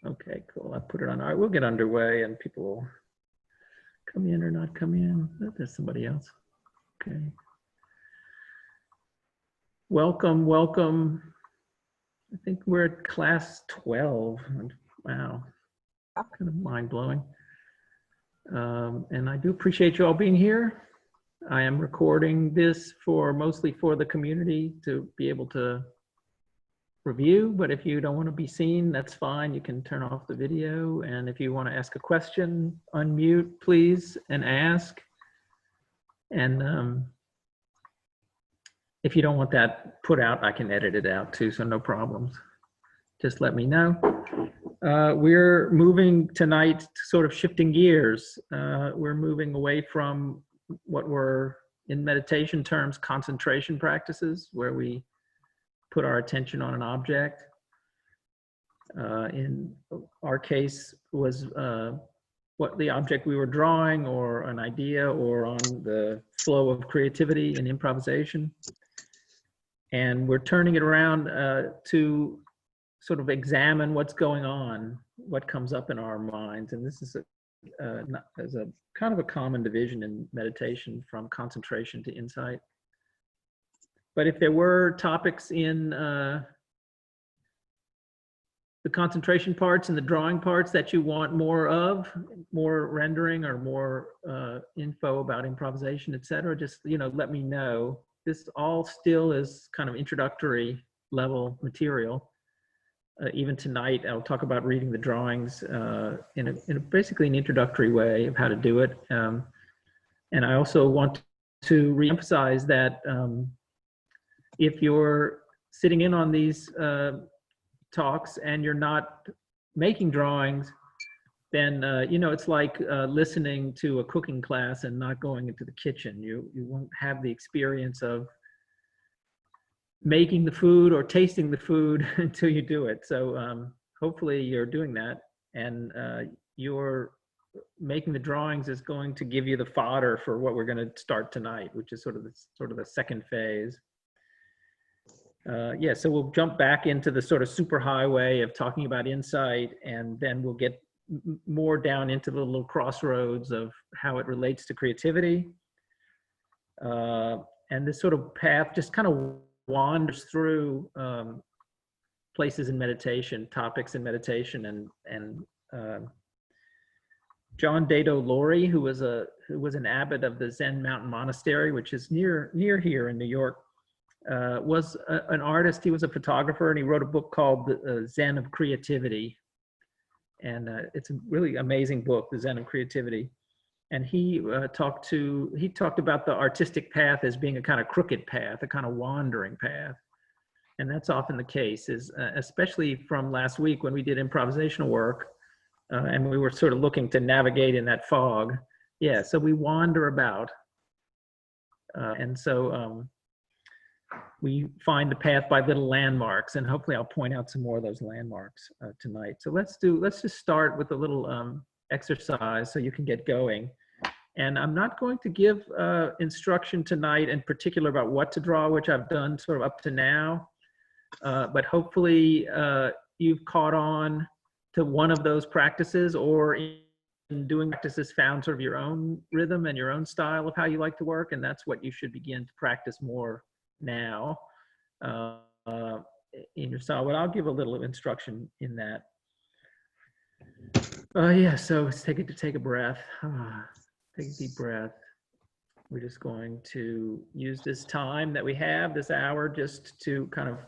Okay, cool. I put it on. All right, we'll get underway and people will come in or not come in. Oh, there's somebody else. Okay. Welcome, welcome. I think we're at class 12. Wow, kind of mind-blowing. And I do appreciate you all being here. I am recording this mostly for the community to be able to review, but if you don't want to be seen, that's fine. You can turn off the video. And if you want to ask a question, unmute, please, and ask. And if you don't want that put out, I can edit it out too, so no problems. Just let me know. We're moving tonight, sort of shifting gears. We're moving away from what were, in meditation terms, concentration practices, where we put our attention on an object. In our case was what the object we were drawing, or an idea, or on the flow of creativity and improvisation. And we're turning it around to sort of examine what's going on, what comes up in our minds. And this is a kind of a common division in meditation, from concentration to insight. But if there were topics in the concentration parts and the drawing parts that you want more of, more rendering or more info about improvisation, etc., just let me know. This all still is kind of introductory level material. Even tonight, I'll talk about reading the drawings in basically an introductory way of how to do it. And I also want to reemphasize that if you're sitting in on these talks and you're not making drawings, then it's like listening to a cooking class and not going into the kitchen. You won't have the experience of making the food or tasting the food until you do it. So hopefully you're doing that, and you're making the drawings is going to give you the fodder for what we're going to start tonight, which is sort of the second phase. Yeah, so we'll jump back into the sort of superhighway of talking about insight, and then we'll get more down into the little crossroads of how it relates to creativity. And this sort of path just kind of wanders through places in meditation, topics in meditation, and John Dado Laurie, who was an abbot of the Zen Mountain Monastery, which is near here in New York, was an artist. He was a photographer, and he wrote a book called The Zen of Creativity. And it's a really amazing book, The Zen of Creativity. And he talked about the artistic path as being a kind of crooked path, a kind of wandering path. And that's often the case, especially from last week when we did improvisational work, and we were sort of looking to navigate in that fog. Yeah, so we wander about. And so we find the path by little landmarks, and hopefully I'll point out some more of those landmarks tonight. So let's just start with a little exercise so you can get going. And I'm not going to give instruction tonight in particular about what to draw, which I've done sort of up to now, but hopefully you've caught on to one of those practices, or in doing practices found sort of your own rhythm and your own style of how you like to work, and that's what you should begin to practice more now in your style. But I'll give a little instruction in that. Yeah, so let's take a breath. Take a deep breath. We're just going to use this time that we have, this hour, just to kind of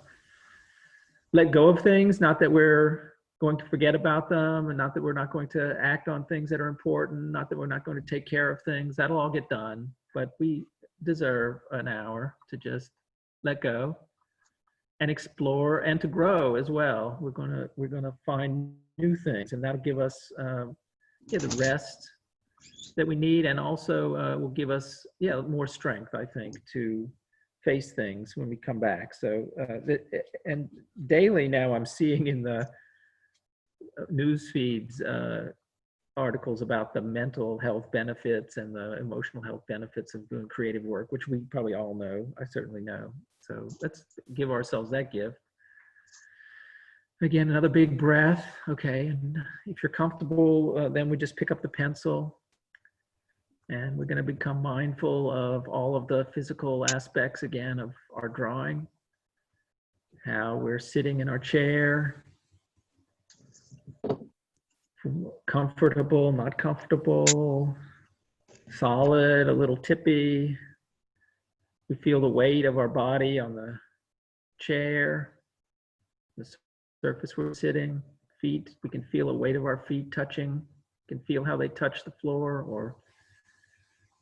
let go of things. Not that we're going to forget about them, and not that we're not going to act on things that are important, not that we're not going to take care of things. That'll all get done, but we deserve an hour to just let go and explore, and to grow as well. We're gonna find new things, and that'll give us the rest that we need, and also will give us more strength, I think, to face things when we come back. So and daily now I'm seeing in the news feeds articles about the mental health benefits and the emotional health benefits of doing creative work, which we probably all know. I certainly know. So let's give ourselves that gift. Again, another big breath. Okay, and if you're comfortable, then we just pick up the pencil and we're going to become mindful of all of the physical aspects again of our drawing. How we're sitting in our chair, comfortable, not comfortable, solid, a little tippy. We feel the weight of our body on the chair, the surface we're sitting, feet. We can feel the weight of our feet touching. We can feel how they touch the floor or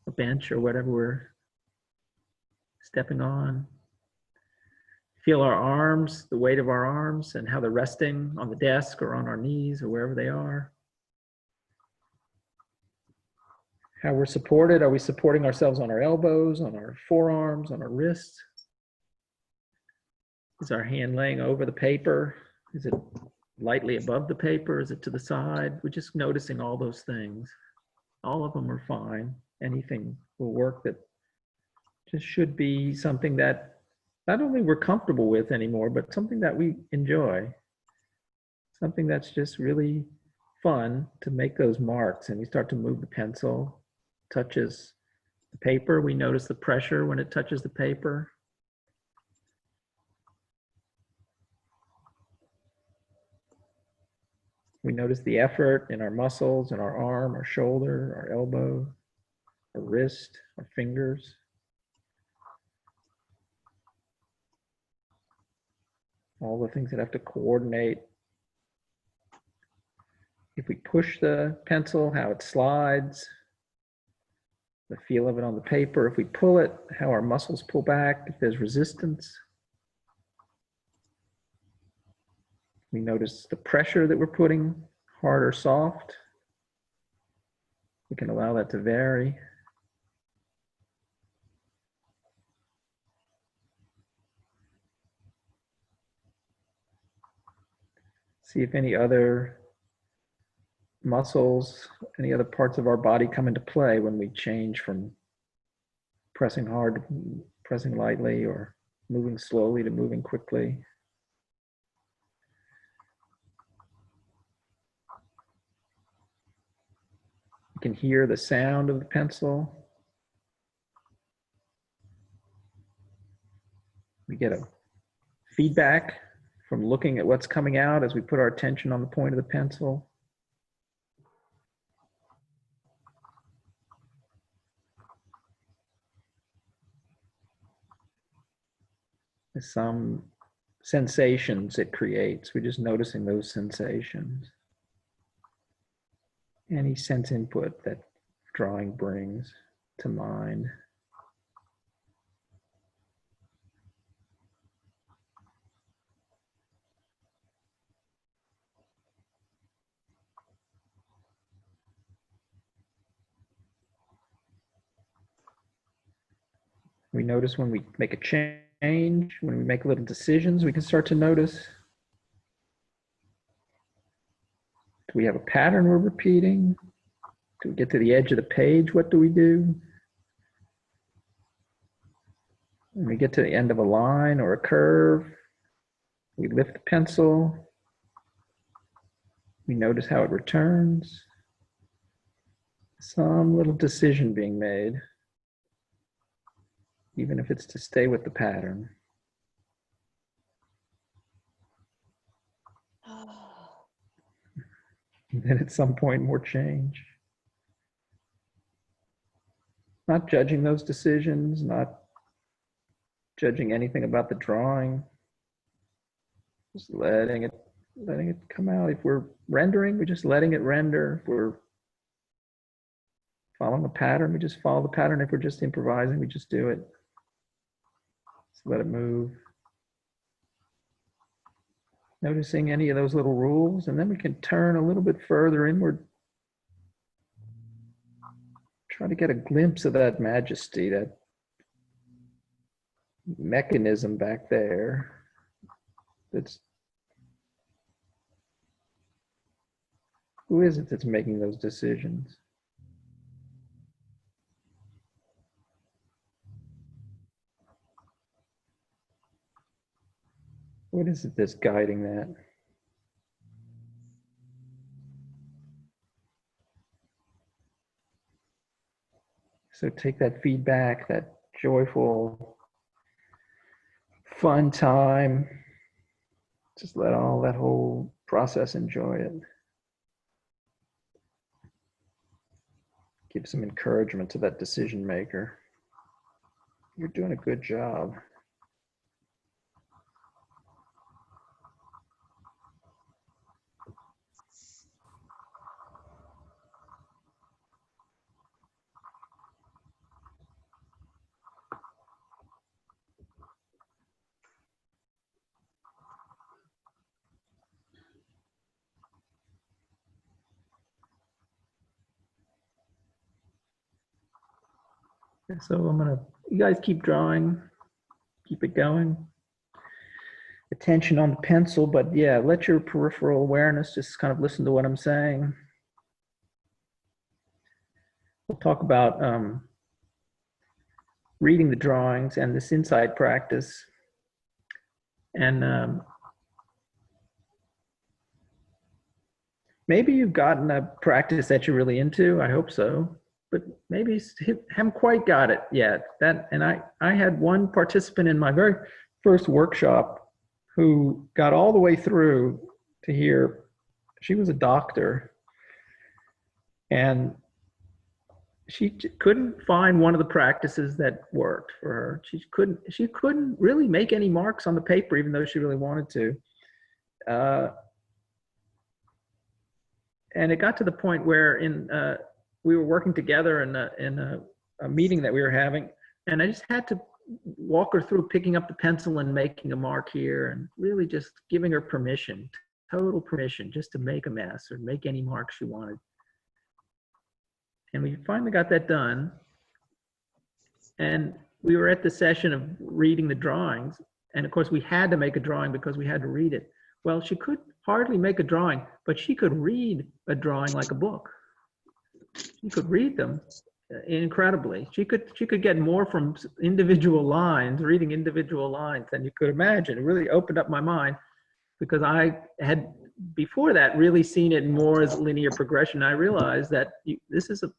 a bench or whatever we're stepping on. Feel our arms, the weight of our arms, and how they're resting on the desk or on our knees or wherever they are. How we're supported. Are we supporting ourselves on our elbows, on our forearms, on our wrists? Is our hand laying over the paper? Is it lightly above the paper? Is it to the side? We're just noticing all those things. All of them are fine. Anything will work. That just should be something that not only we're comfortable with anymore, but something that we enjoy. Something that's just really fun to make those marks. And we start to move the pencil, touches the paper. We notice the pressure when it touches the paper. We notice the effort in our muscles, in our arm, our shoulder, our elbow, our wrist, our fingers. All the things that have to coordinate. If we push the pencil, how it slides, the feel of it on the paper. If we pull it, how our muscles pull back, if there's resistance. We notice the pressure that we're putting, hard or soft. We can allow that to vary. See if any other muscles, any other parts of our body come into play when we change from pressing hard to pressing lightly or moving slowly to moving quickly. You can hear the sound of the pencil. We get a feedback from looking at what's coming out as we put our attention on the point of the pencil. There's some sensations it creates. We're just noticing those sensations. Any sense input that drawing brings to mind. We notice when we make a change, when we make little decisions, we can start to notice. Do we have a pattern we're repeating? Do we get to the edge of the page? What do we do? When we get to the end of a line or a curve, we lift the pencil. We notice how it returns. Some little decision being made, even if it's to stay with the pattern. And then at some point, more change. Not judging those decisions, not judging anything about the drawing. Just letting it come out. If we're rendering, we're just letting it render. If we're following a pattern, we just follow the pattern. If we're just improvising, we just do it. Just let it move. Noticing any of those little rules, and then we can turn a little bit further inward. Try to get a glimpse of that majesty, that mechanism back there. Who is it that's making those decisions? What is it that's guiding that? So take that feedback, that joyful, fun time. Just let all that whole process enjoy it. Give some encouragement to that decision maker. You're doing a good job. So you guys keep drawing, keep it going. Attention on the pencil, but yeah, let your peripheral awareness just kind of listen to what I'm saying. We'll talk about reading the drawings and this insight practice. And maybe you've gotten a practice that you're really into. I hope so, but maybe haven't quite got it yet. I had one participant in my very first workshop who got all the way through to here. She was a doctor, and she couldn't find one of the practices that worked for her. She couldn't really make any marks on the paper, even though she really wanted to. And it got to the point where we were working together in a meeting that we were having, and I just had to walk her through picking up the pencil and making a mark here, and really just giving her permission, total permission, just to make a mess or make any mark she wanted. And we finally got that done. And we were at the session of reading the drawings. And of course, we had to make a drawing because we had to read it. Well, she could hardly make a drawing, but she could read a drawing like a book. She could read them incredibly. She could get more from individual lines, reading individual lines, than you could imagine. It really opened up my mind, because I had before that really seen it more as linear progression. I realized that this is an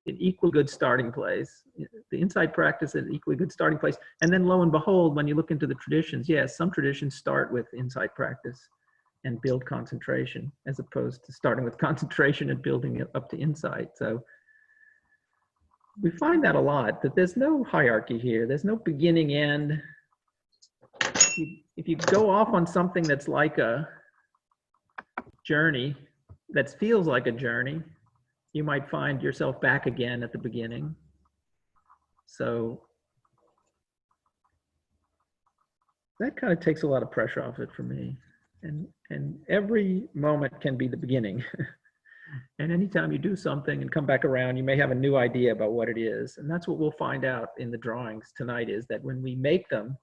equally good starting place. The insight practice is an equally good starting place. And then lo and behold, when you look into the traditions, yes, some traditions start with insight practice and build concentration, as opposed to starting with concentration and building it up to insight. So we find that a lot, that there's no hierarchy here. There's no beginning end. If you go off on something that's like a journey, that feels like a journey, you might find yourself back again at the beginning. So that kind of takes a lot of pressure off it for me. And every moment can be the beginning. And anytime you do something and come back around, you may have a new idea about what it is. And that's what we'll find out in the drawings tonight, is that when we make them,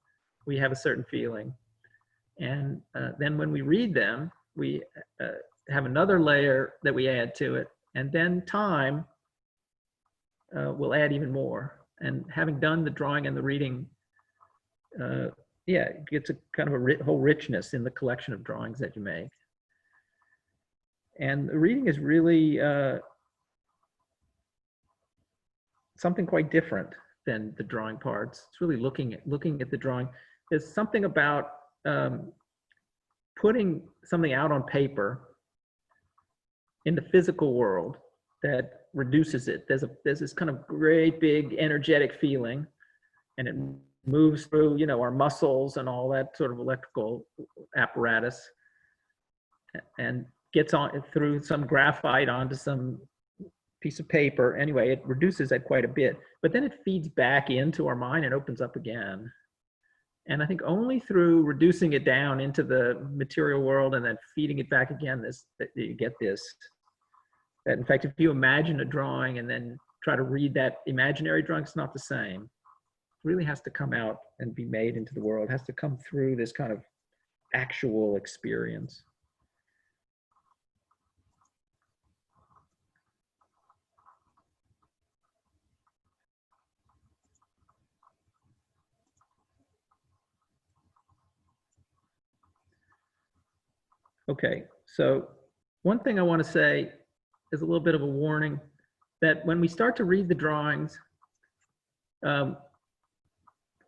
we have a certain feeling. And then when we read them, we have another layer that we add to it. And then time will add even more. And having done the drawing and the reading, yeah, it gets a kind of a whole richness in the collection of drawings that you make. And the reading is really something quite different than the drawing parts. It's really looking at the drawing. There's something about putting something out on paper in the physical world that reduces it. There's this kind of great big energetic feeling, and it moves through, our muscles and all that sort of electrical apparatus, and gets on through some graphite onto some piece of paper. Anyway, it reduces that quite a bit, but then it feeds back into our mind and opens up again. And I think only through reducing it down into the material world and then feeding it back again, that you get this. That in fact, if you imagine a drawing and then try to read that imaginary drawing, it's not the same. It really has to come out and be made into the world. It has to come through this kind of actual experience. Okay, so one thing I want to say is a little bit of a warning. that when we start to read the drawings,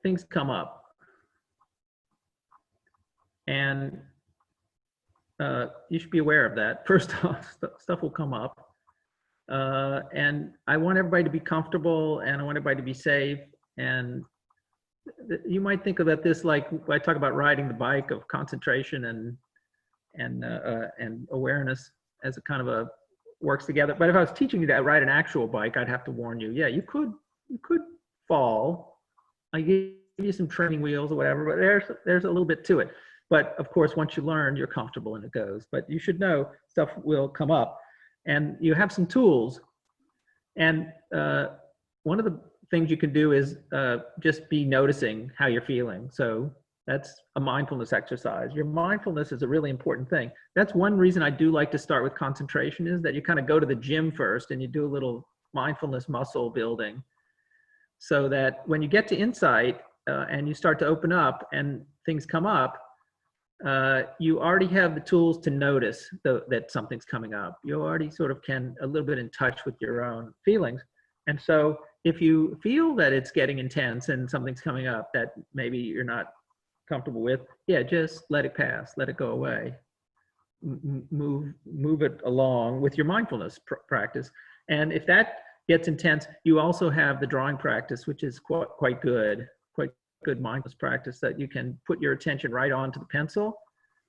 things come up. And you should be aware of that. First off, stuff will come up. And I want everybody to be comfortable, and I want everybody to be safe. And you might think about this like I talk about riding the bike, of concentration and awareness as a kind of a works together. But if I was teaching you to ride an actual bike, I'd have to warn you. Yeah, you could fall. I give you some training wheels or whatever, but there's a little bit to it. But of course, once you learn, you're comfortable and it goes. But you should know stuff will come up, and you have some tools. And one of the things you can do is just be noticing how you're feeling. So that's a mindfulness exercise. Your mindfulness is a really important thing. That's one reason I do like to start with concentration, is that you kind of go to the gym first and you do a little mindfulness muscle building, so that when you get to insight and you start to open up and things come up, you already have the tools to notice that something's coming up. You already sort of can a little bit in touch with your own feelings. And so if you feel that it's getting intense and something's coming up that maybe you're not comfortable with, yeah, just let it pass, let it go away. Move it along with your mindfulness practice. And if that gets intense, you also have the drawing practice, which is quite good mindfulness practice, that you can put your attention right onto the pencil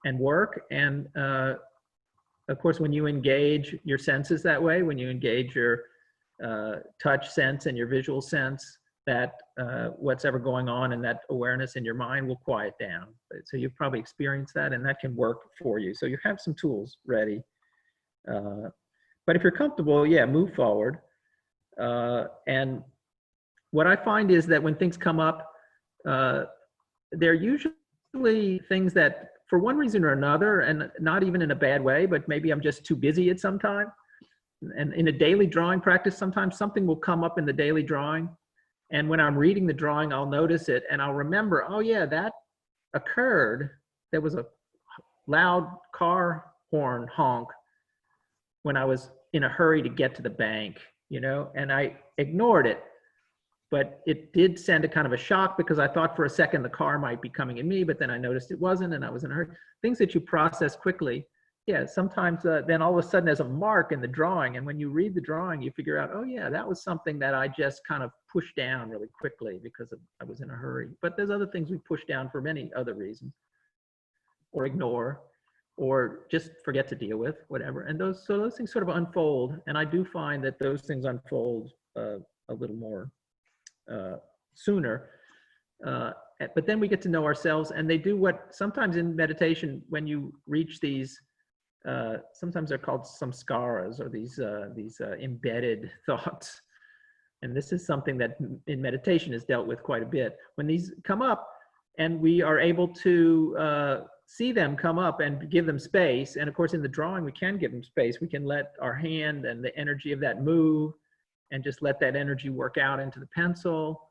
and work. And of course, when you engage your senses that way, when you engage your touch sense and your visual sense, that what's ever going on in that awareness in your mind will quiet down. So you've probably experienced that, and that can work for you. So you have some tools ready. But if you're comfortable, yeah, move forward. And what I find is that when things come up, they're usually things that, for one reason or another, and not even in a bad way, but maybe I'm just too busy at some time. And in a daily drawing practice, sometimes something will come up in the daily drawing. And when I'm reading the drawing, I'll notice it and I'll remember, oh yeah, that occurred. There was a loud car horn honk when I was in a hurry to get to the bank, and I ignored it. But it did send a kind of a shock, because I thought for a second the car might be coming at me, but then I noticed it wasn't, and I was in a hurry. Things that you process quickly. Yeah, sometimes then all of a sudden there's a mark in the drawing, and when you read the drawing, you figure out, oh yeah, that was something that I just kind of pushed down really quickly because I was in a hurry. But there's other things we push down for many other reasons, or ignore, or just forget to deal with, whatever. And those things sort of unfold, and I do find that those things unfold a little more sooner. But then we get to know ourselves, and they do what sometimes in meditation, when you reach these, sometimes they're called samskaras, or these embedded thoughts. And this is something that in meditation is dealt with quite a bit. When these come up and we are able to see them come up and give them space, and of course in the drawing we can give them space. We can let our hand and the energy of that move, and just let that energy work out into the pencil.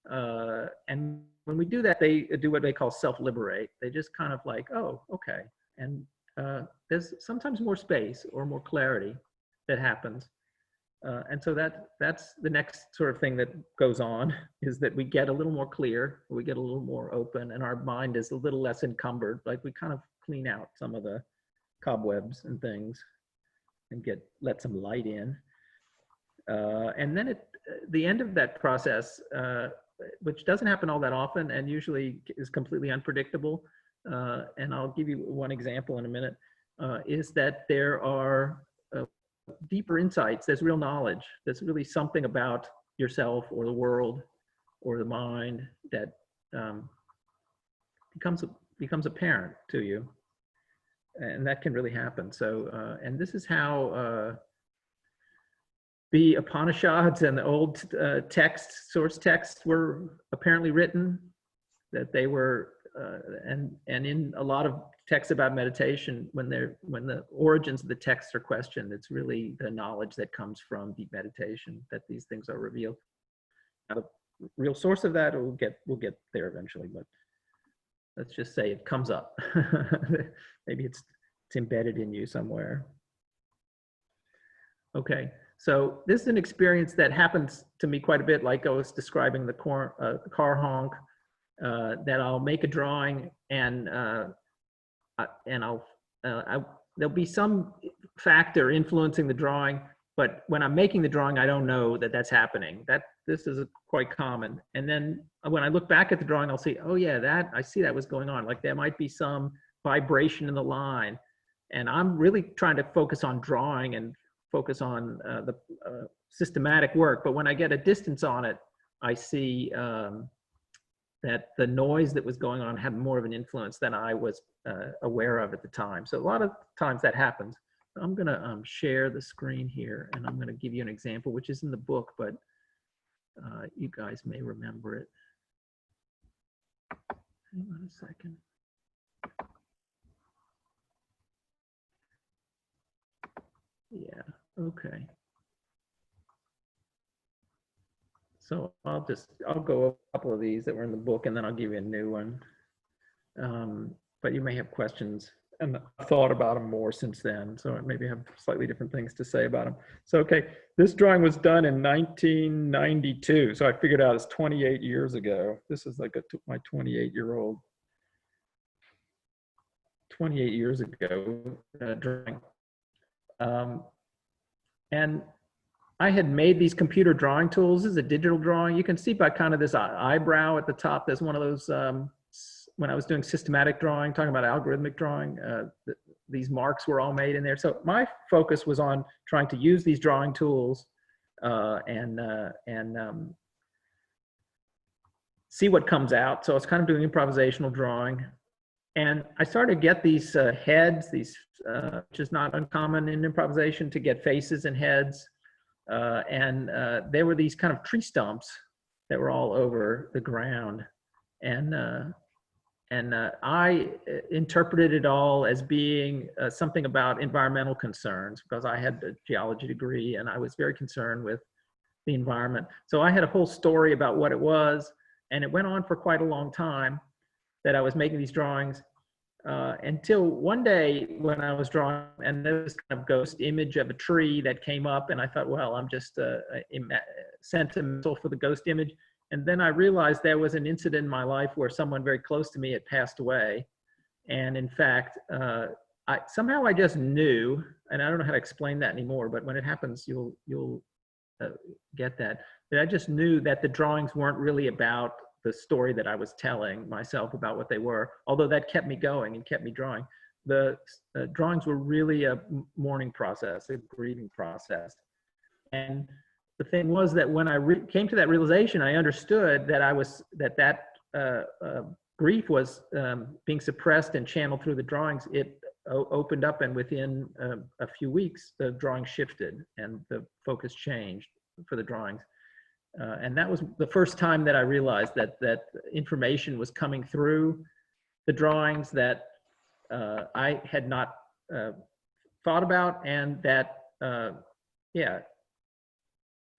And when we do that, they do what they call self-liberate. They just kind of like, oh, okay. And there's sometimes more space or more clarity that happens. And so that's the next sort of thing that goes on, is that we get a little more clear, we get a little more open, and our mind is a little less encumbered. Like we kind of clean out some of the cobwebs and things and let some light in. And then the end of that process, which doesn't happen all that often and usually is completely unpredictable, and I'll give you one example in a minute, is that there are deeper insights. There's real knowledge. There's really something about yourself or the world or the mind that becomes apparent to you, and that can really happen. So, and this is how the Upanishads and the old source texts were apparently written, that they were, and in a lot of texts about meditation, when the origins of the texts are questioned, it's really the knowledge that comes from deep meditation that these things are revealed. Now, the real source of that, we'll get there eventually, but let's just say it comes up. Maybe it's embedded in you somewhere. Okay. So this is an experience that happens to me quite a bit, like I was describing the car honk, that I'll make a drawing and there'll be some factor influencing the drawing, but when I'm making the drawing, I don't know that that's happening. This is quite common. And then when I look back at the drawing, I'll see, oh yeah, I see that was going on. Like there might be some vibration in the line, and I'm really trying to focus on drawing and focus on the systematic work. But when I get a distance on it, I see that the noise that was going on had more of an influence than I was aware of at the time. So a lot of times that happens. I'm gonna share the screen here, and I'm gonna give you an example, which is in the book, but you guys may remember it. Hang on a second. Yeah, okay. So I'll go over a couple of these that were in the book, and then I'll give you a new one. But you may have questions, and I've thought about them more since then, so I maybe have slightly different things to say about them. So, okay, this drawing was done in 1992, so I figured out it's 28 years ago. This is like my 28-year-old, 28 years ago drawing. And I had made these computer drawing tools. This is a digital drawing. You can see by kind of this eyebrow at the top, there's one of those, when I was doing systematic drawing, talking about algorithmic drawing, these marks were all made in there. So my focus was on trying to use these drawing tools and see what comes out. So I was kind of doing improvisational drawing. And I started to get these heads, which is not uncommon in improvisation, to get faces and heads. And there were these kind of tree stumps that were all over the ground. And I interpreted it all as being something about environmental concerns, because I had a geology degree and I was very concerned with the environment. So I had a whole story about what it was, and it went on for quite a long time that I was making these drawings until one day when I was drawing, and there was kind of ghost image of a tree that came up, and I thought, well, I'm just sentimental for the ghost image. And then I realized there was an incident in my life where someone very close to me had passed away. And in fact, somehow I just knew, and I don't know how to explain that anymore, but when it happens, you'll get that. But I just knew that the drawings weren't really about the story that I was telling myself about what they were, although that kept me going and kept me drawing. The drawings were really a mourning process, a grieving process. And the thing was that when I came to that realization, I understood that that grief was being suppressed and channeled through the drawings. It opened up, and within a few weeks, the drawing shifted and the focus changed for the drawings. And that was the first time that I realized that information was coming through the drawings that I had not thought about, and that,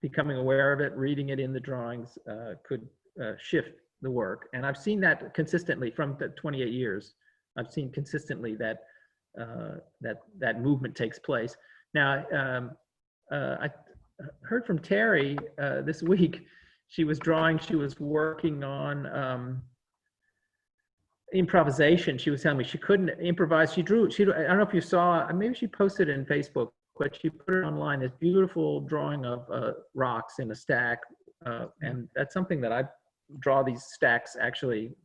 becoming aware of it, reading it in the drawings could shift the work. And I've seen that consistently from the 28 years. I've seen consistently that that movement takes place. Now, I heard from Terry this week. She was drawing, she was working on improvisation. She was telling me she couldn't improvise. She drew, I don't know if you saw, maybe she posted it in Facebook, but she put it online, this beautiful drawing of rocks in a stack. And that's something that I draw these stacks actually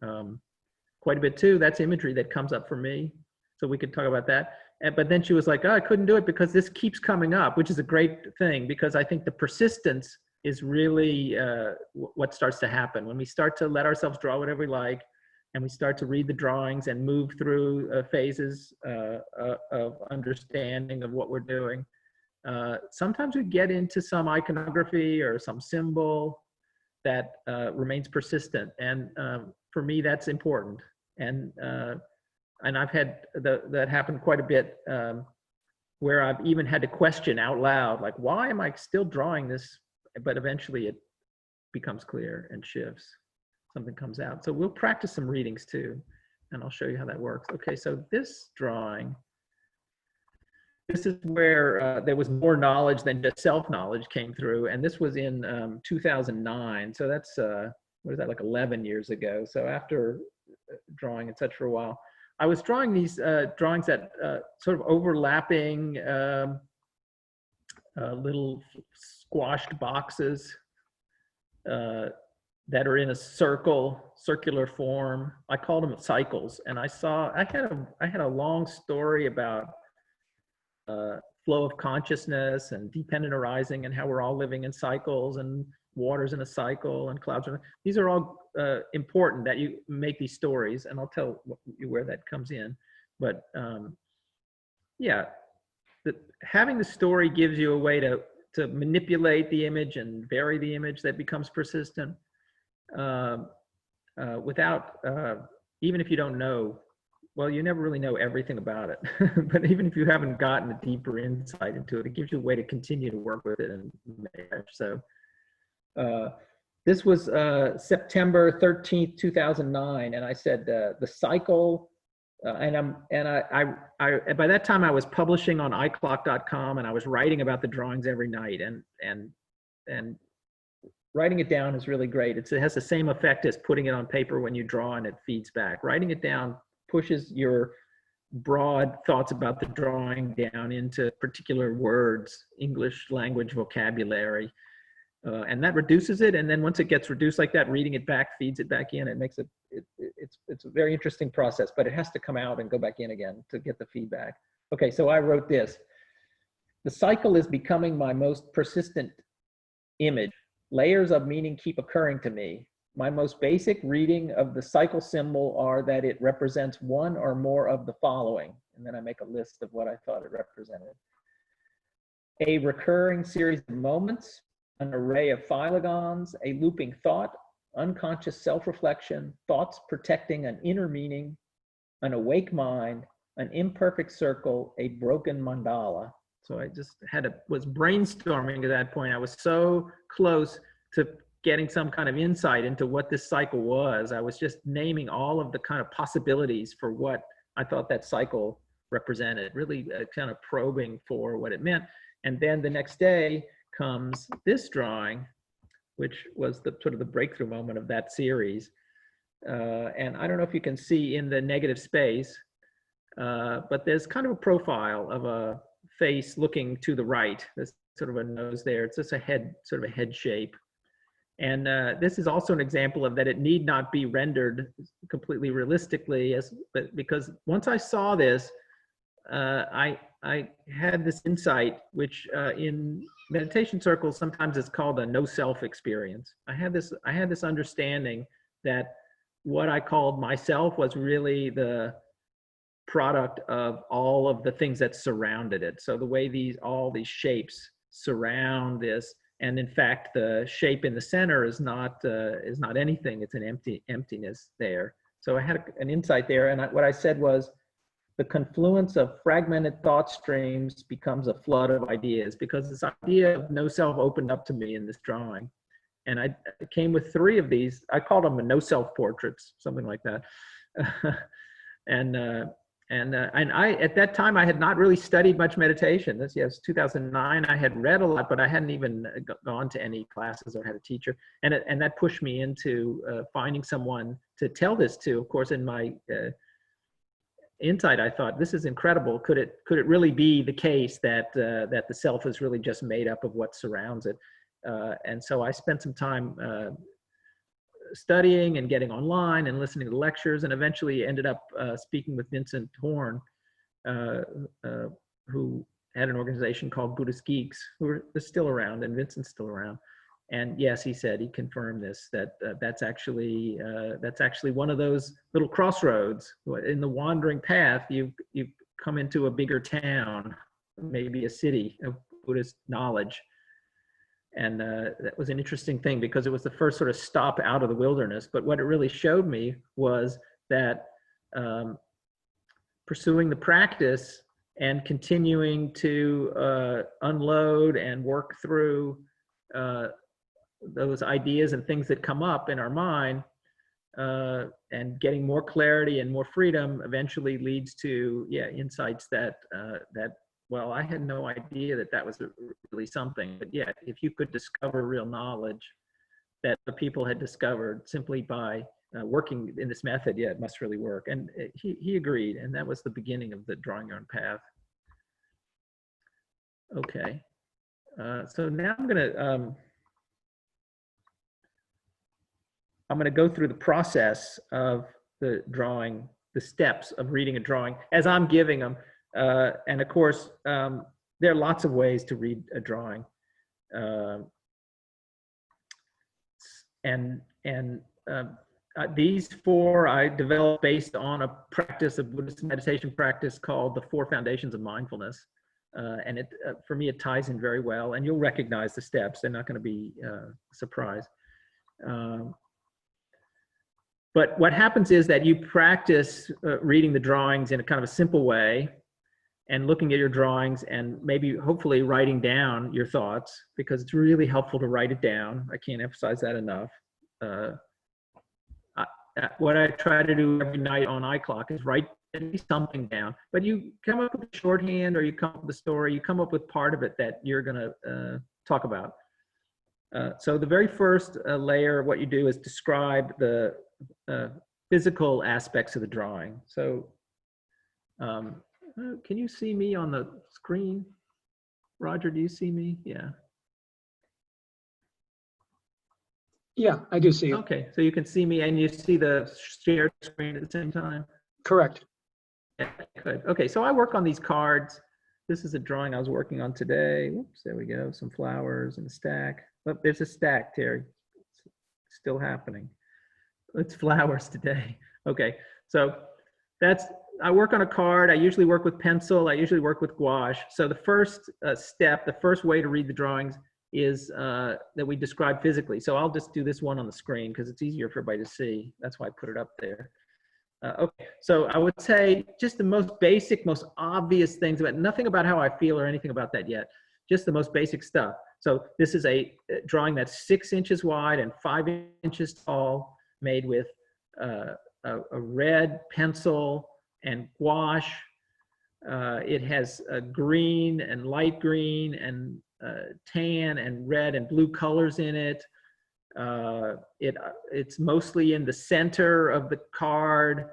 quite a bit too. That's imagery that comes up for me. So we could talk about that. But then she was like, oh, I couldn't do it because this keeps coming up, which is a great thing, because I think the persistence is really what starts to happen. When we start to let ourselves draw whatever we like, and we start to read the drawings and move through phases of understanding of what we're doing, sometimes we get into some iconography or some symbol that remains persistent. And for me, that's important. And I've had that happen quite a bit, where I've even had to question out loud, like, why am I still drawing this? But eventually it becomes clear and shifts. Something comes out. So we'll practice some readings too, and I'll show you how that works. Okay, so this drawing this is where there was more knowledge than just self-knowledge came through. And this was in 2009. So that's, what is that, like 11 years ago. So after drawing and such for a while, I was drawing these drawings that sort of overlapping little squashed boxes that are in a circular form. I called them cycles. And I had a long story about flow of consciousness and dependent arising and how we're all living in cycles, and water's in a cycle and clouds are, these are all important that you make these stories, and I'll tell you where that comes in. But yeah, having the story gives you a way to manipulate the image and vary the image that becomes persistent without, even if you don't know, well, you never really know everything about it, but even if you haven't gotten a deeper insight into it, it gives you a way to continue to work with it and manage. So this was September 13th, 2009. And I said, the cycle, and by that time I was publishing on iClock.com, and I was writing about the drawings every night, and writing it down is really great. It has the same effect as putting it on paper when you draw and it feeds back. Writing it down pushes your broad thoughts about the drawing down into particular words, English language vocabulary, and that reduces it. And then once it gets reduced like that, reading it back feeds it back in. It makes it's a very interesting process, but it has to come out and go back in again to get the feedback. Okay, so I wrote this. The cycle is becoming my most persistent image. Layers of meaning keep occurring to me. My most basic reading of the cycle symbol are that it represents one or more of the following. And then I make a list of what I thought it represented. A recurring series of moments, an array of phylogons, a looping thought, unconscious self-reflection, thoughts protecting an inner meaning, an awake mind, an imperfect circle, a broken mandala. So I just was brainstorming at that point. I was so close to getting some kind of insight into what this cycle was. I was just naming all of the kind of possibilities for what I thought that cycle represented, really kind of probing for what it meant. And then the next day comes this drawing, which was the sort of the breakthrough moment of that series. And I don't know if you can see in the negative space, but there's kind of a profile of a face looking to the right. There's sort of a nose there. It's just a head, sort of a head shape. And this is also an example of that it need not be rendered completely realistically, because once I saw this, I had this insight, which in meditation circles sometimes it's called a no self experience. I had this understanding that what I called myself was really the product of all of the things that surrounded it. So the way all these shapes surround this. And in fact, the shape in the center is not anything. It's an emptiness there. So I had an insight there, and what I said was, the confluence of fragmented thought streams becomes a flood of ideas, because this idea of no self opened up to me in this drawing, and I came with 3 of these. I called them no self portraits, something like that. And I, at that time, I had not really studied much meditation. This, yes, 2009. I had read a lot, but I hadn't even gone to any classes or had a teacher. And that pushed me into finding someone to tell this to. Of course, in my insight, I thought, this is incredible. Could it really be the case that that the self is really just made up of what surrounds it? And so I spent some time studying and getting online and listening to lectures, and eventually ended up speaking with Vincent Horn, who had an organization called Buddhist Geeks, who are still around, and Vincent's still around. And yes, he said, he confirmed this, that that's actually one of those little crossroads in the wandering path. You come into a bigger town, maybe a city of Buddhist knowledge. And that was an interesting thing, because it was the first sort of stop out of the wilderness. But what it really showed me was that pursuing the practice and continuing to unload and work through those ideas and things that come up in our mind, and getting more clarity and more freedom eventually leads to insights that well, I had no idea that that was really something. But yeah, if you could discover real knowledge that the people had discovered simply by working in this method, yeah, it must really work. And he agreed, and that was the beginning of the drawing your own path. Okay, so now I'm gonna go through the process of the drawing, the steps of reading a drawing as I'm giving them. And of course, there are lots of ways to read a drawing. These four I developed based on a practice of Buddhist meditation practice called the Four Foundations of Mindfulness. And for me, it ties in very well, and you'll recognize the steps. They're not going to be a surprise. But what happens is that you practice reading the drawings in a kind of a simple way and looking at your drawings and maybe hopefully writing down your thoughts, because it's really helpful to write it down. I can't emphasize that enough. What I try to do every night on iClock is write at least something down. But you come up with a shorthand, or you come up with a story, you come up with part of it that you're going to talk about. So the very first layer of what you do is describe the physical aspects of the drawing. So can you see me on the screen? Roger, do you see me? Yeah. Yeah, I do see you. Okay, so you can see me and you see the shared screen at the same time? Correct. Yeah, good. Okay, so I work on these cards. This is a drawing I was working on today. Oops, there we go. Some flowers and a stack. Oh, there's a stack, Terry. It's still happening. It's flowers today. Okay, so I work on a card. I usually work with pencil. I usually work with gouache. So the first step, the first way to read the drawings is that we describe physically. So I'll just do this one on the screen because it's easier for everybody to see. That's why I put it up there. Okay, so I would say just the most basic, most obvious things about, nothing about how I feel or anything about that yet, just the most basic stuff. So this is a drawing that's 6 inches wide and 5 inches tall, made with a red pencil and gouache. It has a green and light green and tan and red and blue colors in it. It's mostly in the center of the card.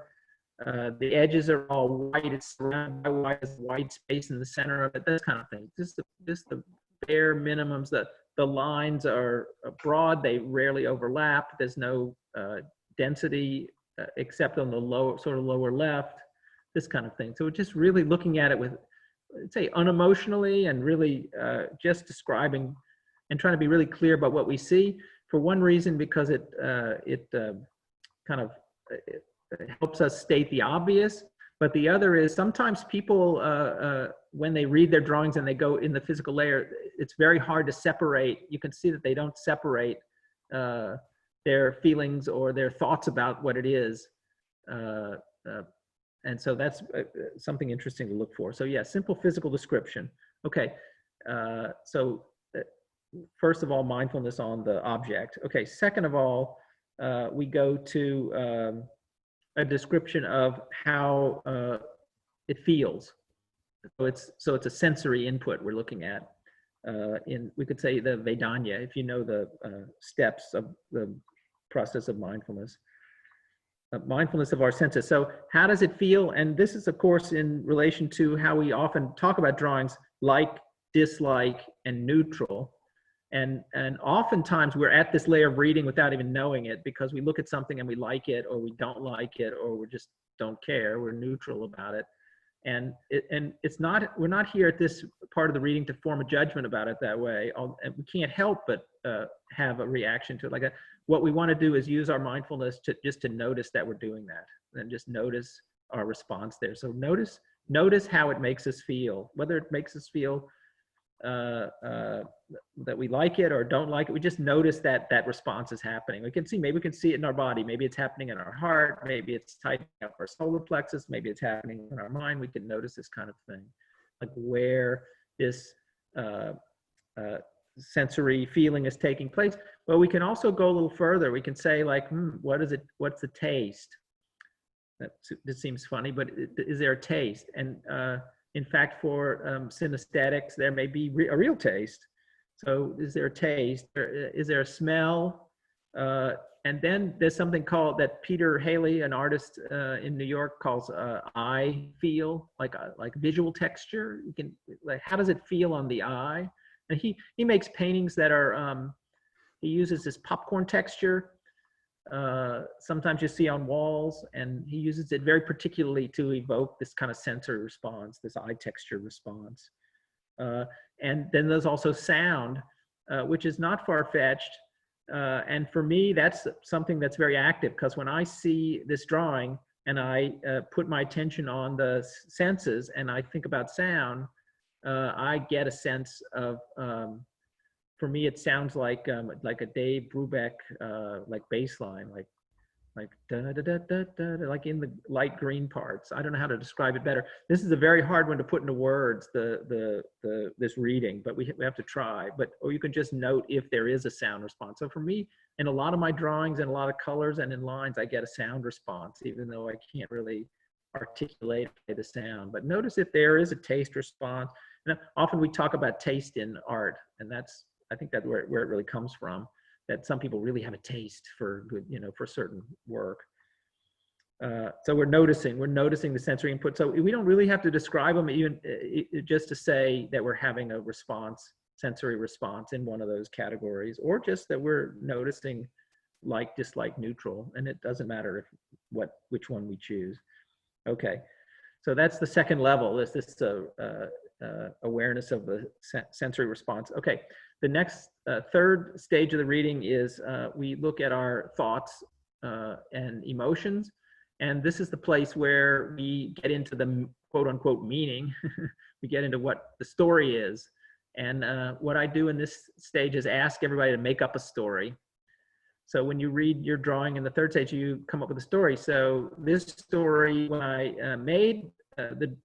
The edges are all white. It's surrounded by white space in the center of it. That kind of thing. Just the bare minimums. The lines are broad. They rarely overlap. There's no density except on the lower left. This kind of thing. So just really looking at it with, I'd say, unemotionally, and really just describing and trying to be really clear about what we see. For one reason, because it helps us state the obvious. But the other is sometimes people, when they read their drawings and they go in the physical layer, it's very hard to separate. You can see that they don't separate their feelings or their thoughts about what it is. And so that's something interesting to look for. So yeah, simple physical description. Okay, so first of all, mindfulness on the object. Okay, second of all, we go to a description of how it feels. So it's a sensory input we're looking at. We could say the Vedanya, if you know the steps of the process of mindfulness. Mindfulness of our senses. So how does it feel? And this is, of course, in relation to how we often talk about drawings: like, dislike, and neutral. And oftentimes we're at this layer of reading without even knowing it, because we look at something and we like it, or we don't like it, or we just don't care. We're neutral about it. And it's not, we're not here at this part of the reading to form a judgment about it that way. And we can't help but have a reaction to it. What we want to do is use our mindfulness to notice that we're doing that, and just notice our response there. So notice how it makes us feel, whether it makes us feel that we like it or don't like it. We just notice that response is happening. Maybe we can see it in our body. Maybe it's happening in our heart. Maybe it's tightening up our solar plexus. Maybe it's happening in our mind. We can notice this kind of thing, like where this sensory feeling is taking place. But we can also go a little further. We can say, like, what's the taste? That seems funny, but is there a taste? And in fact, for synestetics, there may be a real taste. So is there a taste? Is there a smell? And then there's something called that Peter Haley, an artist in New York, calls eye feel, like visual texture. You can, like, how does it feel on the eye? And he makes paintings that are, he uses this popcorn texture. Sometimes you see on walls, and he uses it very particularly to evoke this kind of sensory response, this eye texture response. And then there's also sound, which is not far-fetched. And for me, that's something that's very active, because when I see this drawing and I put my attention on the senses and I think about sound, I get a sense of, for me, it sounds like a Dave Brubeck like bass line, like da da da da da, like in the light green parts. I don't know how to describe it better. This is a very hard one to put into words, this reading, but we have to try. Or you can just note if there is a sound response. So for me, in a lot of my drawings and a lot of colors and in lines, I get a sound response, even though I can't really articulate the sound. But notice if there is a taste response. And often we talk about taste in art, and I think that's where it really comes from, that some people really have a taste for good, for certain work. So we're noticing the sensory input. So we don't really have to describe them, even just to say that we're having a response, sensory response in one of those categories, or just that we're noticing like, dislike, neutral, and it doesn't matter which one we choose. Okay, so that's the second level. This awareness of the sensory response. Okay, the next third stage of the reading is we look at our thoughts and emotions, and this is the place where we get into the quote unquote meaning. We get into what the story is, and what I do in this stage is ask everybody to make up a story. So when you read your drawing in the third stage, you come up with a story. So this story, when I made the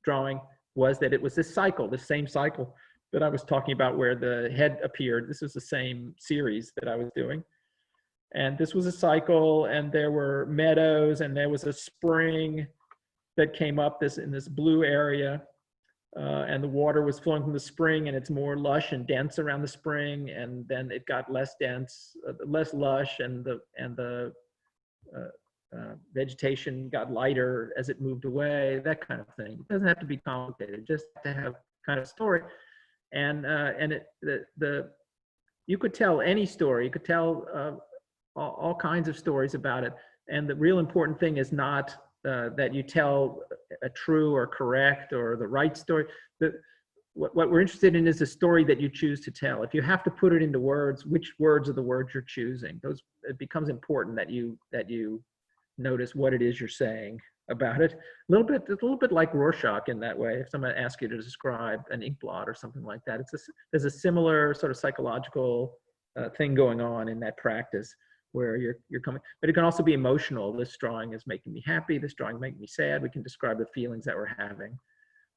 drawing, was that it was this same cycle that I was talking about where the head appeared. This was the same series that I was doing. And this was a cycle, and there were meadows, and there was a spring that came up in this blue area. And the water was flowing from the spring, and it's more lush and dense around the spring, and then it got less dense, less lush, and the vegetation got lighter as it moved away, that kind of thing. It doesn't have to be complicated, just to have kind of story. And you could tell any story, you could tell all kinds of stories about it. And the real important thing is not that you tell a true or correct or the right story. What we're interested in is the story that you choose to tell. If you have to put it into words, which words are the words you're choosing? It becomes important that you notice what it is you're saying about it. A little bit like Rorschach in that way. If someone asks you to describe an ink blot or something like that, there's a similar sort of psychological thing going on in that practice, where you're coming, but it can also be emotional. This drawing is making me happy. This drawing is making me sad. We can describe the feelings that we're having,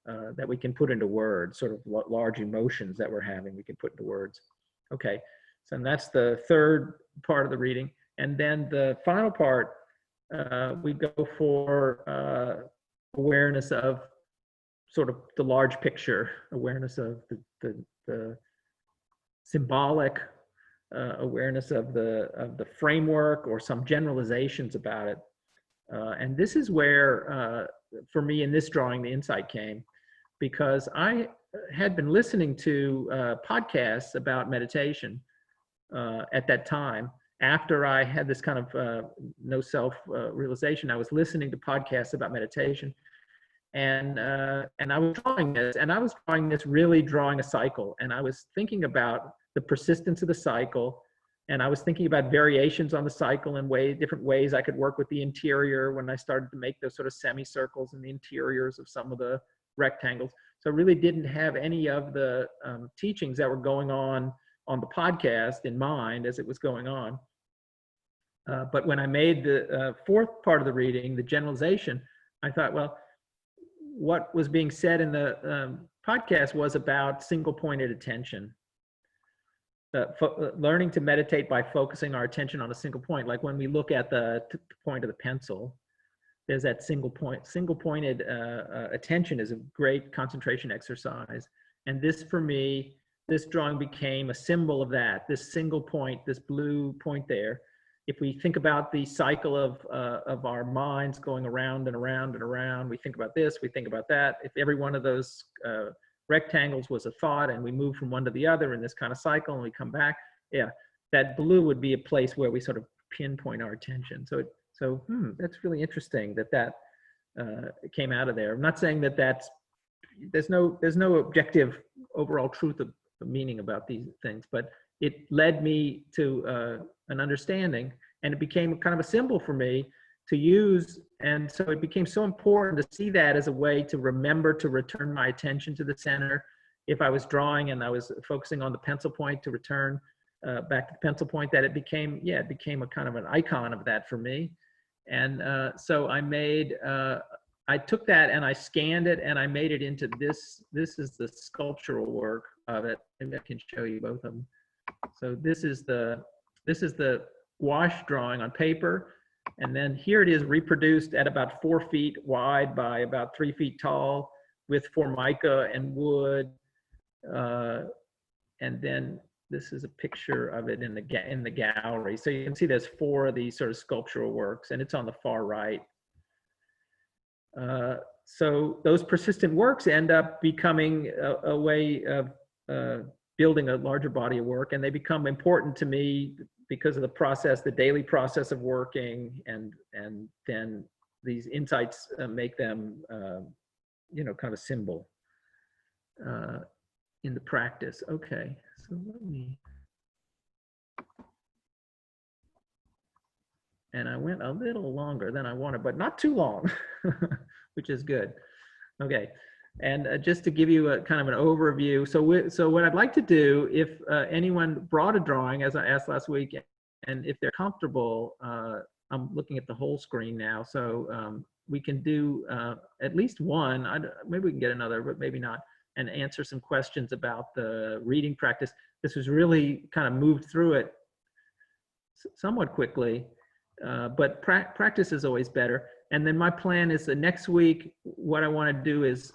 that we can put into words, sort of large emotions that we're having, we can put into words. Okay, so that's the third part of the reading. And then the final part, we go for awareness of sort of the large picture, awareness of the symbolic, awareness of the framework or some generalizations about it. And this is where, for me in this drawing, the insight came, because I had been listening to podcasts about meditation at that time. After I had this kind of no self realization, I was listening to podcasts about meditation, and I was drawing this, and I was really drawing a cycle, and I was thinking about the persistence of the cycle, and I was thinking about variations on the cycle and different ways I could work with the interior when I started to make those sort of semicircles in the interiors of some of the rectangles. So I really didn't have any of the teachings that were going on the podcast in mind as it was going on. But when I made the fourth part of the reading, the generalization, I thought, well, what was being said in the podcast was about single-pointed attention. Learning to meditate by focusing our attention on a single point. Like when we look at the point of the pencil, there's that single-pointed attention is a great concentration exercise. And this, for me, this drawing became a symbol of that, this single point, this blue point there. If we think about the cycle of our minds going around and around and around, we think about this, we think about that. If every one of those rectangles was a thought and we move from one to the other in this kind of cycle and we come back, yeah, that blue would be a place where we sort of pinpoint our attention. So that's really interesting that came out of there. I'm not saying that there's no objective overall truth of meaning about these things, but it led me to an understanding, and it became kind of a symbol for me to use. And so it became so important to see that as a way to remember to return my attention to the center. If I was drawing and I was focusing on the pencil point, to return back to the pencil point, that it became a kind of an icon of that for me. And so I took that and I scanned it and I made it into this. This is the sculptural work of it. Maybe I can show you both of them. So this is the wash drawing on paper. And then here it is reproduced at about 4 feet wide by about 3 feet tall with Formica and wood. And then this is a picture of it in the gallery. So you can see there's 4 of these sort of sculptural works, and it's on the far right. So those persistent works end up becoming a way of building a larger body of work, and they become important to me because of the process, the daily process of working, and then these insights make them, kind of a symbol in the practice. Okay, so let me. And I went a little longer than I wanted, but not too long, which is good. Okay, and just to give you a kind of an overview. So what I'd like to do, if anyone brought a drawing, as I asked last week, and if they're comfortable, I'm looking at the whole screen now, so we can do at least one. Maybe we can get another, but maybe not, and answer some questions about the reading practice. This was really kind of moved through it somewhat quickly. But practice is always better. And then my plan is that next week, what I want to do is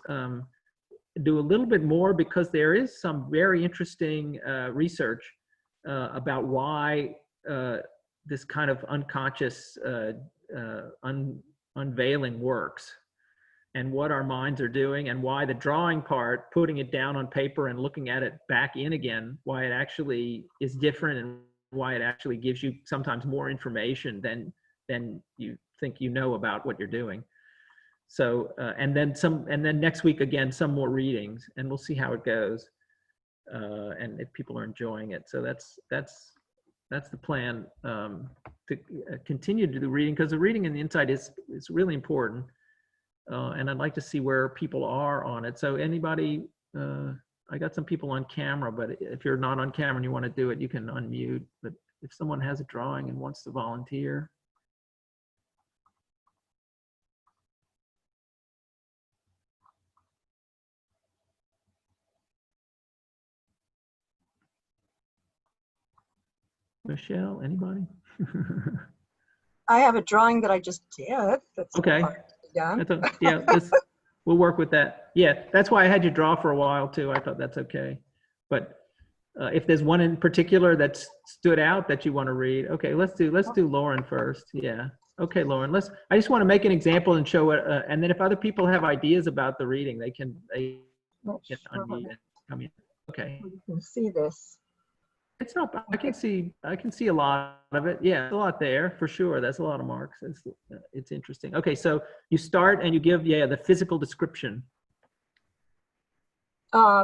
do a little bit more, because there is some very interesting research about why this kind of unconscious unveiling works, and what our minds are doing, and why the drawing part, putting it down on paper and looking at it back in again, why it actually is different, and why it actually gives you sometimes more information than you think you know about what you're doing. So and then next week again some more readings, and we'll see how it goes, and if people are enjoying it. So that's the plan, to continue to do reading, because the reading and the insight is really important, and I'd like to see where people are on it. So anybody. I got some people on camera, but if you're not on camera and you want to do it, you can unmute. But if someone has a drawing and wants to volunteer. Michelle, anybody? I have a drawing that I just did. That's okay. Yeah. We'll work with that. Yeah, that's why I had you draw for a while too. I thought that's okay. But if there's one in particular that stood out that you want to read, okay, let's do Lauren first. Yeah. Okay, Lauren. I just want to make an example and show it, and then if other people have ideas about the reading, they can unmute and come in. Okay. You can see this. It's not. I can see a lot of it. Yeah, there's a lot there for sure. That's a lot of marks. It's interesting. Okay, so you start and you give the physical description.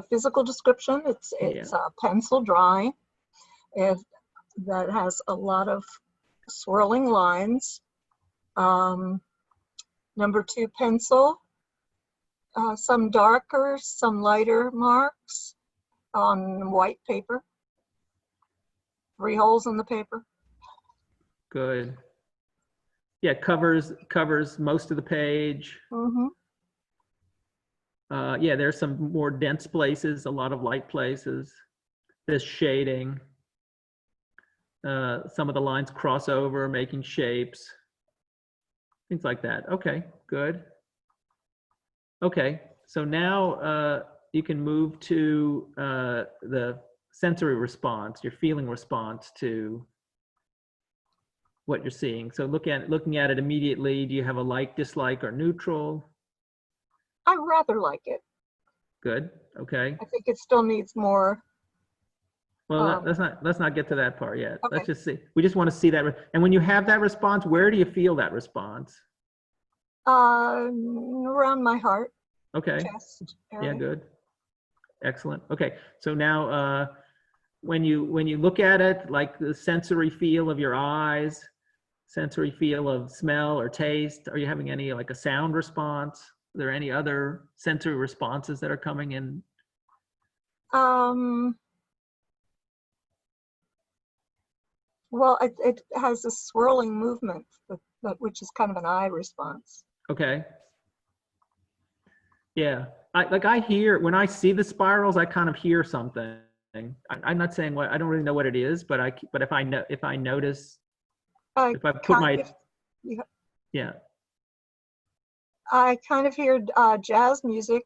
Physical description. It's a pencil drawing, that has a lot of swirling lines. Number 2 pencil. Some darker, some lighter marks on white paper. 3 holes in the paper. Good. Yeah, covers most of the page. Mm-hmm. Yeah, there's some more dense places, a lot of light places. There's shading. Some of the lines cross over, making shapes. things like that. Okay, good. Okay, so now you can move to the sensory response, your feeling response to what you're seeing. So looking at it immediately, do you have a like, dislike, or neutral? I rather like it. Good. Okay. I think it still needs more. Well, let's not get to that part yet. Okay. Let's just see. We just want to see that. And when you have that response, where do you feel that response? Around my heart, Okay. chest area. Yeah, good. Excellent. Okay. So now when you look at it, like the sensory feel of your eyes, sensory feel of smell or taste, are you having any like a sound response? Are there any other sensory responses that are coming in? Well, it has a swirling movement, which is kind of an eye response. Okay. Yeah. I hear, when I see the spirals, I kind of hear something. I'm not saying what, I don't really know what it is, but if I notice, if I put my, yeah. I kind of hear jazz music,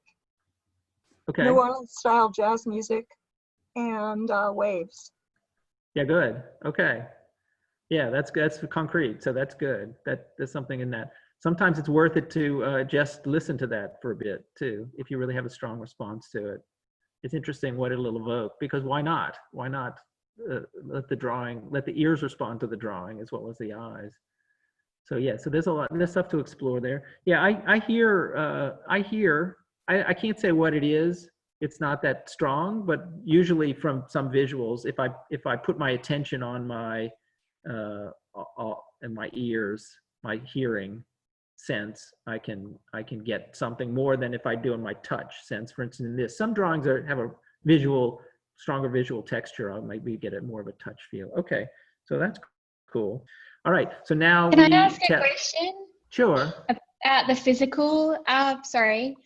Okay. New Orleans style jazz music, and waves. Yeah, good. Okay. Yeah, that's good. That's concrete. So that's good. There's something in that. Sometimes it's worth it to just listen to that for a bit too, if you really have a strong response to it. It's interesting what it'll evoke, because why not? Why not let the ears respond to the drawing as well as the eyes? So yeah, so there's stuff to explore there. Yeah, I can't say what it is. It's not that strong, but usually from some visuals, if I put my attention on my and my ears, my hearing sense, I can get something more than if I do in my touch sense. For instance, in this, some drawings have a stronger visual texture. I'll maybe get it more of a touch feel. Okay, so that's cool. All right, so now Can I ask a question? Sure. About the physical, sorry.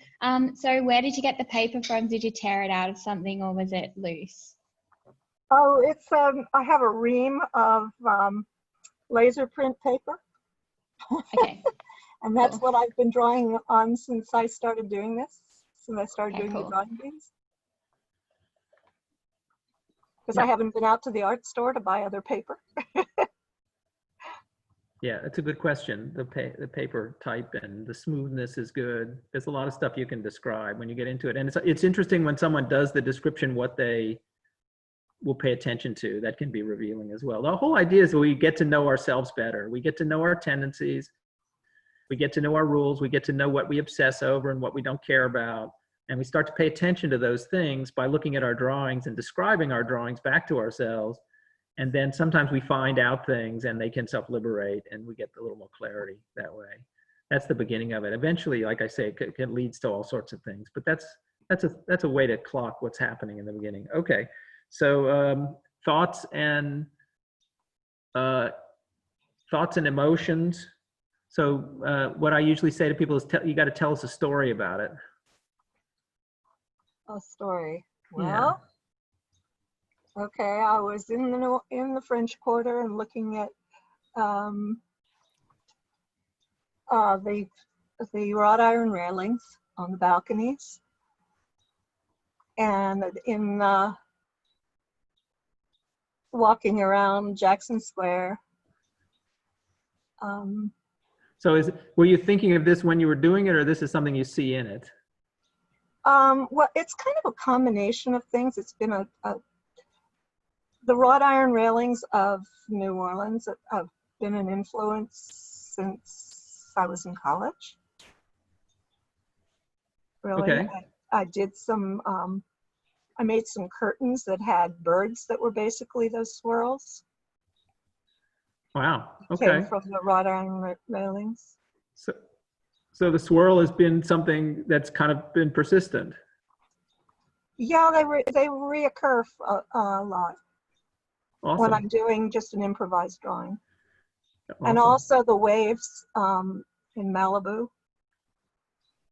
So where did you get the paper from? Did you tear it out of something, or was it loose? Oh, it's I have a ream of laser print paper. Okay. And that's Cool. what I've been drawing on since I started doing this, since I started doing the Cool. drawing bees. Because I haven't been out to the art store to buy other paper. Yeah, that's a good question. The paper type and the smoothness is good. There's a lot of stuff you can describe when you get into it. And it's interesting when someone does the description, what they will pay attention to. That can be revealing as well. The whole idea is we get to know ourselves better. We get to know our tendencies. We get to know our rules. We get to know what we obsess over and what we don't care about. And we start to pay attention to those things by looking at our drawings and describing our drawings back to ourselves. And then sometimes we find out things and they can self-liberate and we get a little more clarity that way. That's the beginning of it. Eventually, like I say, it leads to all sorts of things, but that's a way to clock what's happening in the beginning. Okay, so thoughts and emotions. So what I usually say to people is, you got to tell us a story about it. A story. Well, okay, I was in the French Quarter and looking at the wrought iron railings on the balconies, and in walking around Jackson Square. So were you thinking of this when you were doing it, or this is something you see in it? Well, it's kind of a combination of things. It's been the wrought iron railings of New Orleans have been an influence since I was in college. Really, Okay. I did some, I made some curtains that had birds that were basically those swirls. Wow. Okay. Came from the wrought iron railings. So the swirl has been something that's kind of been persistent. Yeah, they reoccur a lot. Awesome. When I'm doing just an improvised drawing. Awesome. And also the waves in Malibu.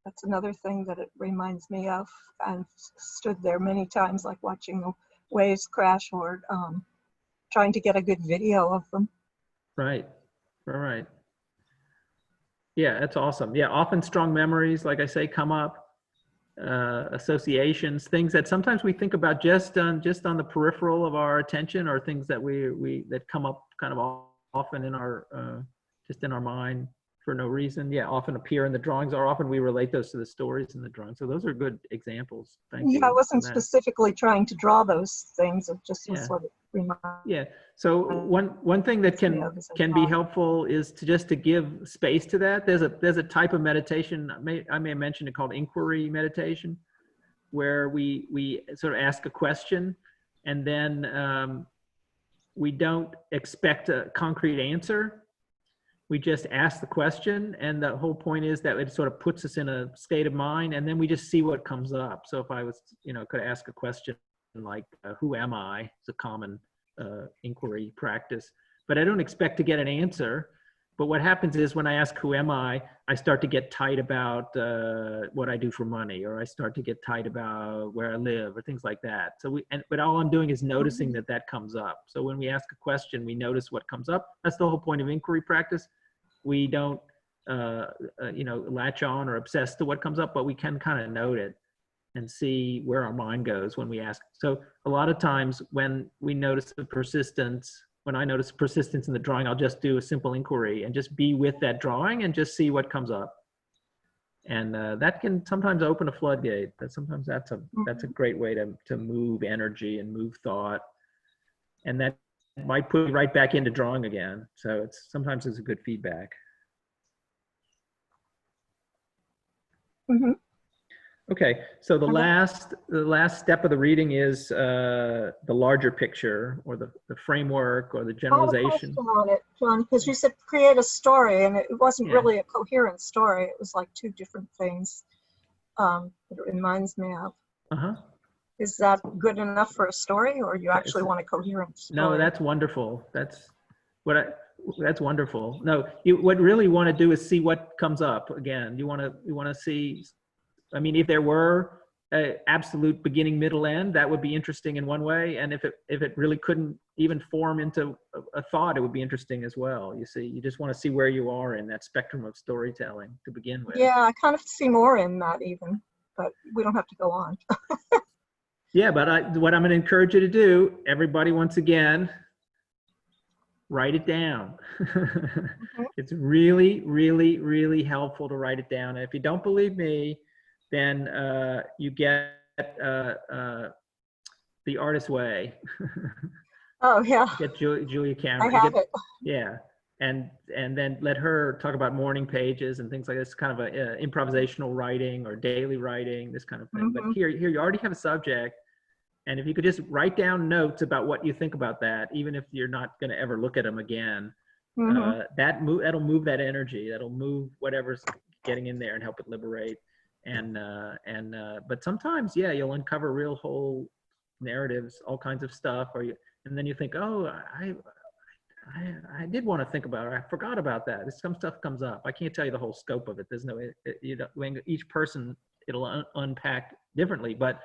That's another thing that it reminds me of. I've stood there many times, like watching the waves crash or trying to get a good video of them. Right. All right. Yeah, that's awesome. Yeah, often strong memories, like I say, come up. Associations, things that sometimes we think about just on the peripheral of our attention, or things that that come up kind of often in our just in our mind for no reason. Yeah, often appear in the drawings, or often we relate those to the stories in the drawing. So those are good examples. Thank you. Yeah, I wasn't for that. specifically trying to draw those things. It just was Yeah. sort of reminded. Yeah. So one thing that can be helpful is to give space to that. There's a type of meditation, I may have mentioned it, called inquiry meditation, where we sort of ask a question, and then we don't expect a concrete answer. We just ask the question, and the whole point is that it sort of puts us in a state of mind, and then we just see what comes up. So if I was, could ask a question like, who am I? It's a common inquiry practice, but I don't expect to get an answer. But what happens is, when I ask who am I start to get tight about what I do for money, or I start to get tight about where I live, or things like that. So but all I'm doing is noticing that comes up. So when we ask a question, we notice what comes up. That's the whole point of inquiry practice. We don't latch on or obsess to what comes up, but we can kind of note it and see where our mind goes when we ask. So a lot of times when we notice the persistence, when I notice persistence in the drawing, I'll just do a simple inquiry and just be with that drawing and just see what comes up. And that can sometimes open a floodgate. Sometimes that's a great way to move energy and move thought. And that might put you right back into drawing again. So sometimes it's a good feedback. Mm-hmm. Okay, so the last step of the reading is the larger picture, or the framework, or the generalization. I have a question on it, John, because you said create a story, and it wasn't really a coherent story. It was like two different things that it reminds me of. Uh-huh. Is that good enough for a story, or you actually want a coherent story? No, that's wonderful. That's wonderful. No, what you really want to do is see what comes up. Again, you want to see. I mean, if there were an absolute beginning, middle, end, that would be interesting in one way. And if it really couldn't even form into a thought, it would be interesting as well. You see, you just want to see where you are in that spectrum of storytelling to begin with. Yeah, I kind of see more in that even, but we don't have to go on. Yeah, but what I'm going to encourage you to do, everybody, once again, write it down. It's really, really, really helpful to write it down. And if you don't believe me, then you get The Artist's Way. Oh, yeah. Get Julia Cameron. I have it. Yeah. And then let her talk about morning pages and things like this, kind of a improvisational writing or daily writing, this kind of thing. But here you already have a subject. And if you could just write down notes about what you think about that, even if you're not going to ever look at them again, that'll move that energy. That'll move whatever's getting in there and help it liberate. But sometimes, you'll uncover real whole narratives, all kinds of stuff, and then you think, oh, I did want to think about it. I forgot about that. Some stuff comes up. I can't tell you the whole scope of it. There's no, each person, it'll unpack differently, but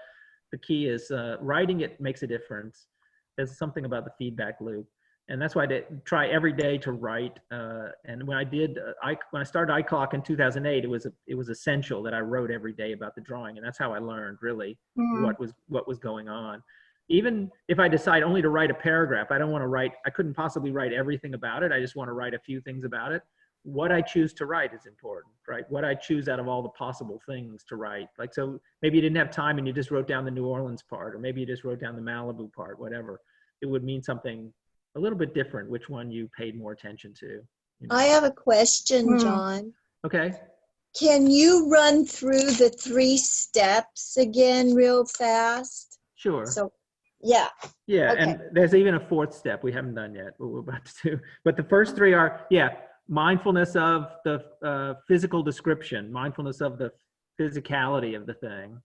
the key is writing it makes a difference. There's something about the feedback loop. And that's why I try every day to write. And when I started iClock in 2008, it was essential that I wrote every day about the drawing, and that's how I learned really what was going on. Even if I decide only to write a paragraph, I couldn't possibly write everything about it. I just want to write a few things about it. What I choose to write is important, right? What I choose out of all the possible things to write. Like, so maybe you didn't have time and you just wrote down the New Orleans part, or maybe you just wrote down the Malibu part, whatever. It would mean something a little bit different, which one you paid more attention to. I have a question, John. Okay. Can you run through the 3 steps again real fast? Sure. So, yeah. Yeah, okay. And there's even a 4th step we haven't done yet, but we're about to do. But the first 3 are, mindfulness of the physical description, mindfulness of the physicality of the thing,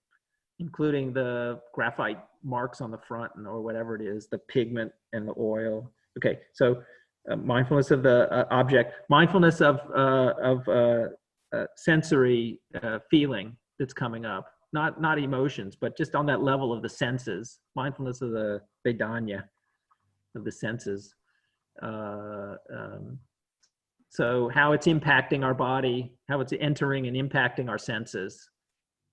including the graphite marks on the front or whatever it is, the pigment and the oil. Okay, so mindfulness of the object, mindfulness of sensory feeling that's coming up, not emotions, but just on that level of the senses, mindfulness of the Vedanya, of the senses. So how it's impacting our body, how it's entering and impacting our senses.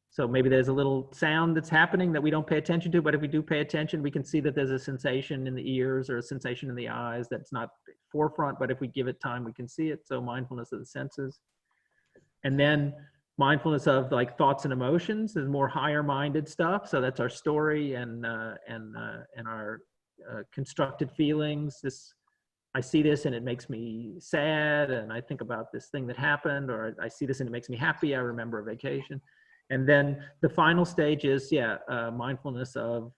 So maybe there's a little sound that's happening that we don't pay attention to, but if we do pay attention, we can see that there's a sensation in the ears or a sensation in the eyes that's not forefront, but if we give it time, we can see it. So mindfulness of the senses. And then mindfulness of like thoughts and emotions is more higher minded stuff. So that's our story and our constructed feelings. I see this and it makes me sad, and I think about this thing that happened, or I see this and it makes me happy. I remember a vacation. And then the final stage is, mindfulness of,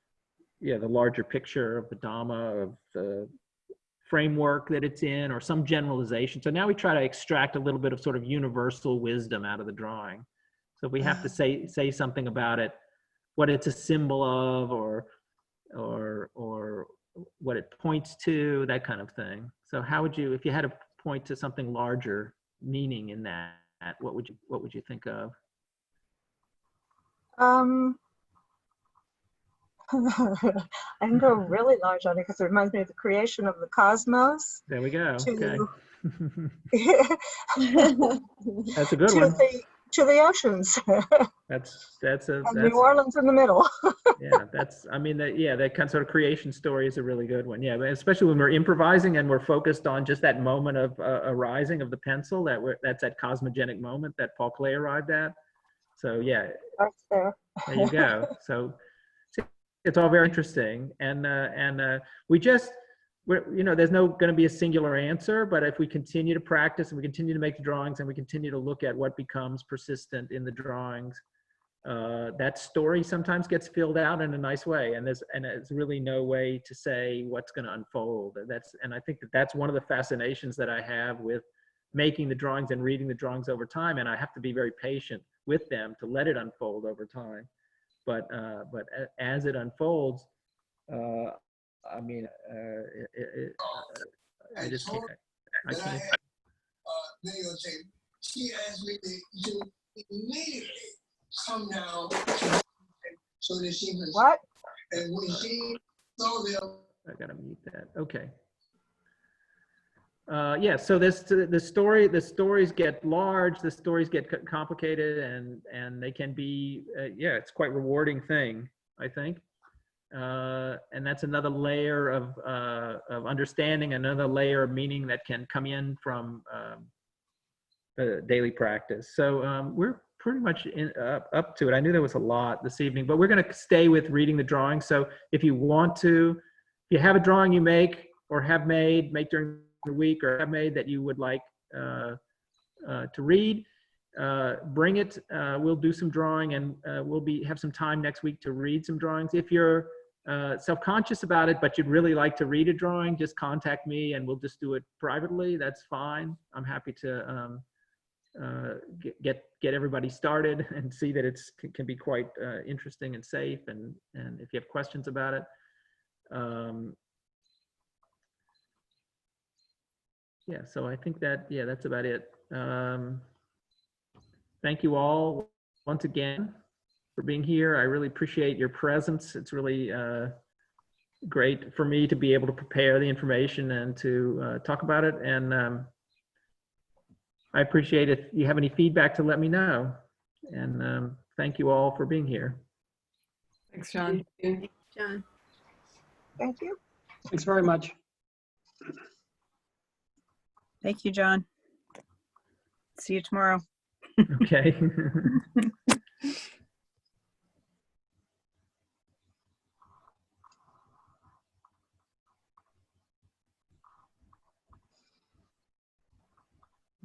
the larger picture of the Dhamma, of the framework that it's in, or some generalization. So now we try to extract a little bit of sort of universal wisdom out of the drawing. So if we have to say something about it, what it's a symbol of, or what it points to, that kind of thing. So how would you, if you had to point to something larger meaning in that, what would you think of? I can go really large on it because it reminds me of the creation of the cosmos. There we go. Okay. To, That's a good one. to the oceans. That's New Orleans in the middle. Yeah, that kind of sort of creation story is a really good one. Yeah, especially when we're improvising and we're focused on just that moment of arising of the pencil, that's that cosmogenic moment that Paul Klee arrived at. So yeah, there you go. So it's all very interesting, and there's no going to be a singular answer, but if we continue to practice and we continue to make the drawings and we continue to look at what becomes persistent in the drawings, that story sometimes gets filled out in a nice way, and there's really no way to say what's going to unfold. And I think that's one of the fascinations that I have with making the drawings and reading the drawings over time, and I have to be very patient with them to let it unfold over time. But as it unfolds, I just can't. I can't. She asked me to immediately come down so that she was. What? And when she saw them. I gotta mute that. Okay. So the stories get large, the stories get complicated, and they can be, it's quite rewarding thing, I think. And that's another layer of understanding, another layer of meaning that can come in from the daily practice. So we're pretty much up to it. I knew there was a lot this evening, but we're going to stay with reading the drawing. So if you have a drawing you make or have made, make during the week or have made that you would like to read, bring it. We'll do some drawing, and we'll have some time next week to read some drawings. If you're self-conscious about it, but you'd really like to read a drawing, just contact me and we'll just do it privately. That's fine. I'm happy to get everybody started and see that it can be quite interesting and safe. And if you have questions about it, so I think that's about it. Thank you all once again for being here. I really appreciate your presence. It's really great for me to be able to prepare the information and to talk about it. And I appreciate if you have any feedback to let me know. And thank you all for being here. Thanks, John. Thank you, John. Thank you. Thanks very much. Thank you, John. See you tomorrow. Okay.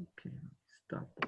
Okay, stop.